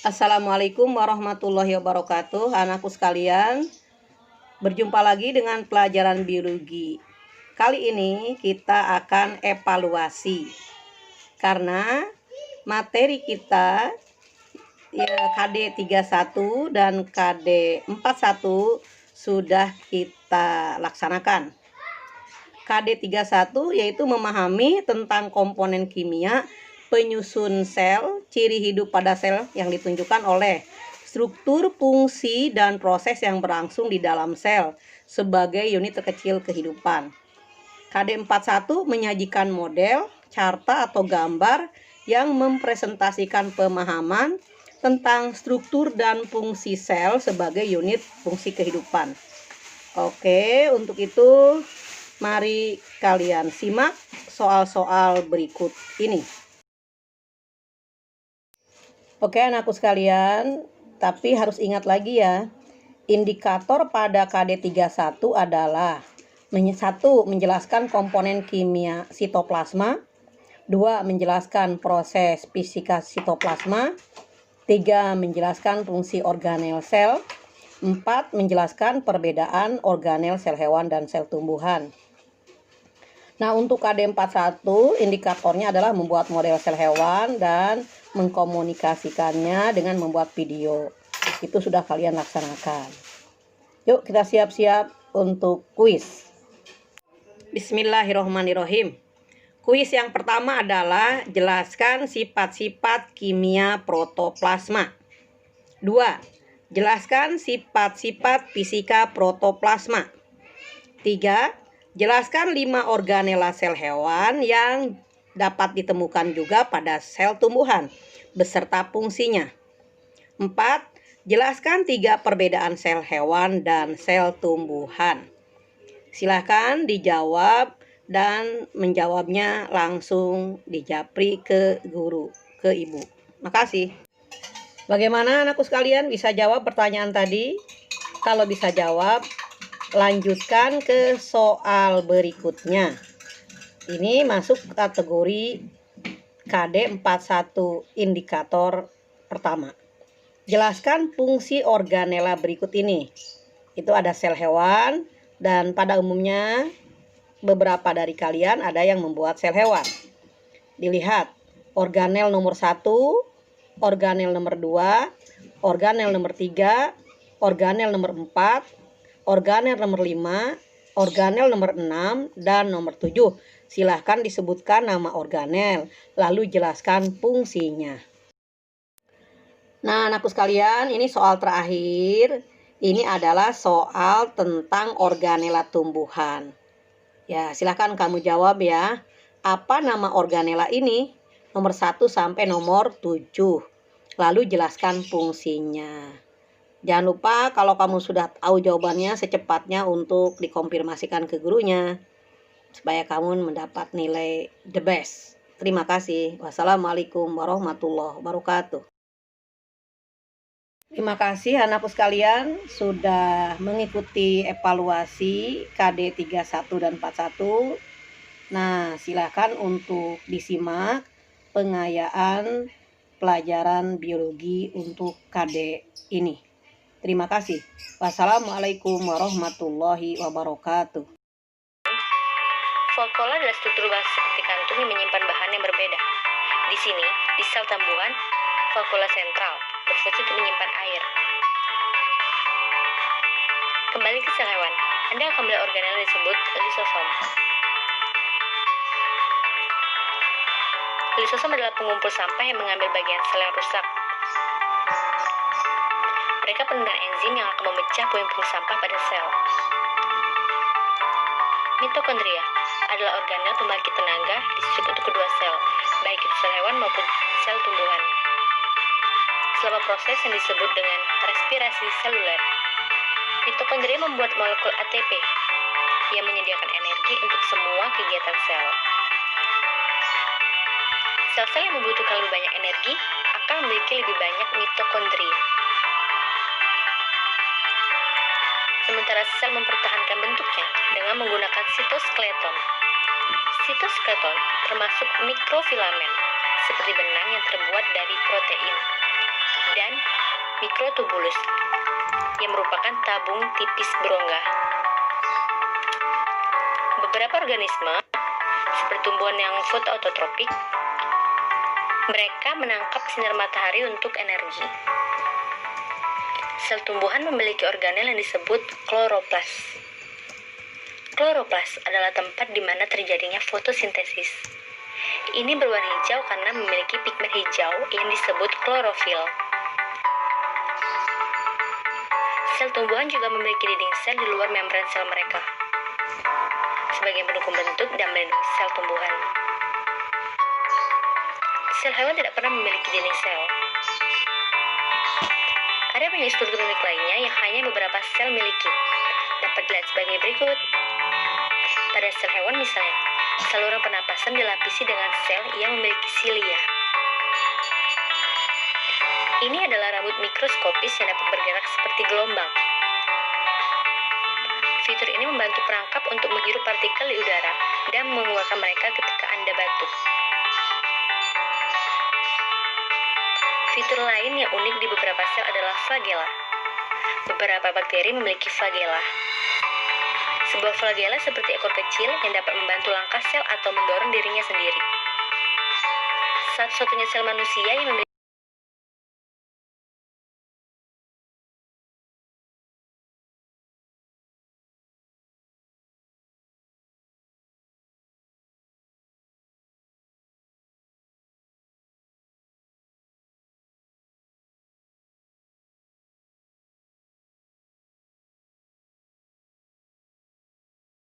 Assalamualaikum warahmatullahi wabarakatuh, anakku sekalian. Berjumpa lagi dengan pelajaran biologi. Kali ini kita akan evaluasi karena materi kita KD 31 dan KD 41 sudah kita laksanakan. KD 31 yaitu memahami tentang komponen kimia penyusun sel, ciri hidup pada sel yang ditunjukkan oleh struktur, fungsi, dan proses yang berlangsung di dalam sel sebagai unit terkecil kehidupan. KD 41 menyajikan model, carta atau gambar yang mempresentasikan pemahaman tentang struktur dan fungsi sel sebagai unit fungsi kehidupan. Oke, untuk itu mari kalian simak soal-soal berikut ini. Oke anakku sekalian, tapi harus ingat lagi ya, indikator pada KD 31 adalah 1. Menjelaskan komponen kimia sitoplasma, 2. Menjelaskan proses fisika sitoplasma, 3. Menjelaskan fungsi organel sel, 4. Menjelaskan perbedaan organel sel hewan dan sel tumbuhan. Nah, untuk KD 41 indikatornya adalah membuat model sel hewan dan mengkomunikasikannya dengan membuat video. Itu sudah kalian laksanakan. Yuk kita siap-siap untuk kuis. Bismillahirrohmanirrohim. Kuis yang pertama adalah jelaskan sifat-sifat kimia protoplasma. 2. Jelaskan sifat-sifat fisika protoplasma. 3. Jelaskan 5 organela sel hewan yang dapat ditemukan juga pada sel tumbuhan beserta fungsinya. 4. Jelaskan 3 perbedaan sel hewan dan sel tumbuhan. Silahkan dijawab dan menjawabnya langsung dijapri ke guru, ke ibu. Makasih. Bagaimana anakku sekalian, bisa jawab pertanyaan tadi? Kalau bisa jawab, lanjutkan ke soal berikutnya. Ini masuk kategori KD 41 indikator pertama. Jelaskan fungsi organela berikut ini. Itu ada sel hewan dan pada umumnya beberapa dari kalian ada yang membuat sel hewan. Dilihat organel nomor 1, organel nomor 2, organel nomor 3, organel nomor 4, organel nomor 5, organel nomor 6, dan nomor 7. Silahkan disebutkan nama organel, lalu jelaskan fungsinya. Nah, anakku sekalian, ini soal terakhir. Ini adalah soal tentang organela tumbuhan. Ya, silahkan kamu jawab ya. Apa nama organela ini? Nomor 1 sampai nomor 7. Lalu jelaskan fungsinya. Jangan lupa kalau kamu sudah tahu jawabannya secepatnya untuk dikonfirmasikan ke gurunya supaya kamu mendapat nilai the best. Terima kasih. Wassalamualaikum warahmatullahi wabarakatuh. Terima kasih anakku sekalian sudah mengikuti evaluasi KD 31 dan 41. Nah, silakan untuk disimak pengayaan pelajaran biologi untuk KD ini. Terima kasih. Wassalamualaikum warahmatullahi wabarakatuh. Vakuola adalah struktur base seperti kantung yang menyimpan bahan yang berbeda. Di sini, di sel tumbuhan, vakuola sentral berfungsi untuk menyimpan air. Kembali ke sel hewan, Anda akan melihat organel yang disebut lisosom. Lisosom adalah pengumpul sampah yang mengambil bagian sel yang rusak. Mereka penuh dengan enzim yang akan memecah puing-puing sampah pada sel. Mitokondria adalah organel pembangkit tenaga disusun untuk kedua sel, baik itu sel hewan maupun sel tumbuhan. Selama proses yang disebut dengan respirasi seluler, mitokondria membuat molekul ATP yang menyediakan energi untuk semua kegiatan sel. Sel-sel yang membutuhkan lebih banyak energi akan memiliki lebih banyak mitokondria. Sementara sel mempertahankan bentuknya dengan menggunakan sitoskeleton. Sitoskeleton termasuk mikrofilamen, seperti benang yang terbuat dari protein, dan mikrotubulus, yang merupakan tabung tipis berongga. Beberapa organisme, seperti tumbuhan yang fotoautotropik, mereka menangkap sinar matahari untuk energi. Sel tumbuhan memiliki organel yang disebut kloroplas. Kloroplas adalah tempat di mana terjadinya fotosintesis. Ini berwarna hijau karena memiliki pigmen hijau yang disebut klorofil. Sel tumbuhan juga memiliki dinding sel di luar membran sel mereka, sebagai pendukung bentuk dan melindungi sel tumbuhan. Sel hewan tidak pernah memiliki dinding sel. Ada banyak struktur unik lainnya yang hanya beberapa sel miliki. Dapat dilihat sebagai berikut. Pada sel hewan misalnya, saluran pernapasan dilapisi dengan sel yang memiliki silia. Ini adalah rambut mikroskopis yang dapat bergerak seperti gelombang. Fitur ini membantu perangkap untuk menghirup partikel di udara dan mengeluarkan mereka ketika Anda batuk. Fitur lain yang unik di beberapa sel adalah flagela. Beberapa bakteri memiliki flagela. Sebuah flagela seperti ekor kecil yang dapat membantu langkah sel atau mendorong dirinya sendiri. Satu-satunya sel manusia yang memiliki